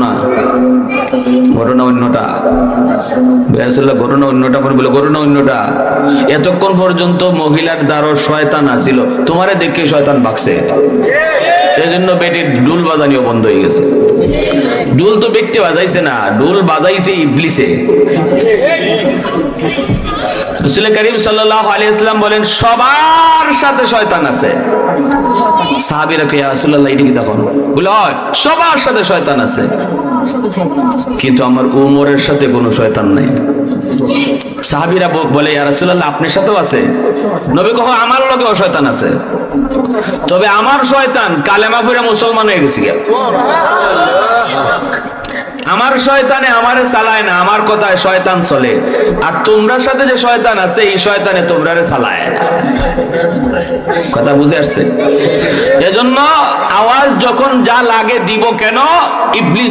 না, ঘটনা অন্যটা। ঘটনা অন্যটা বলে ঘটনা অন্যটা। এতক্ষণ পর্যন্ত মহিলার দ্বারও শয়তান আসিল, তোমারে দেখে শয়তান ভাগছে, এই জন্য বেটির ডুল বাজানিও বন্ধ হয়ে গেছে। ডুল তো বেটে বাজাইছে না, ডুল বাজাইছে ইবলিসে। রাসূল করিম সাল্লাল্লাহু আলাইহি ওয়াসাল্লাম বলেন সবার সাথে শয়তান আছে। সাহাবীরা কে ইয়া রাসূলুল্লাহ এটা কি দেখুন, বলে হয় সবার সাথে শয়তান আছে, কিন্তু আমার উমরের সাথে কোনো শয়তান নাই। সাহাবীরা বলে ইয়া রাসূলুল্লাহ আপনার সাথেও আছে? নবী কহ আমার লগেও শয়তান আছে, তবে আমার শয়তান কালেমা পড়ে মুসলমান হয়ে গেছে। আমার শয়তানে আমারে চালায় না, আমার কথায় শয়তান চলে, আর তোমরার সাথে যে শয়তান আছে এই শয়তানে তোমরারে চালায়। কথা বুঝে আসছে? এজন্য আওয়াজ যখন যা লাগে দিব কেন, ইবলিস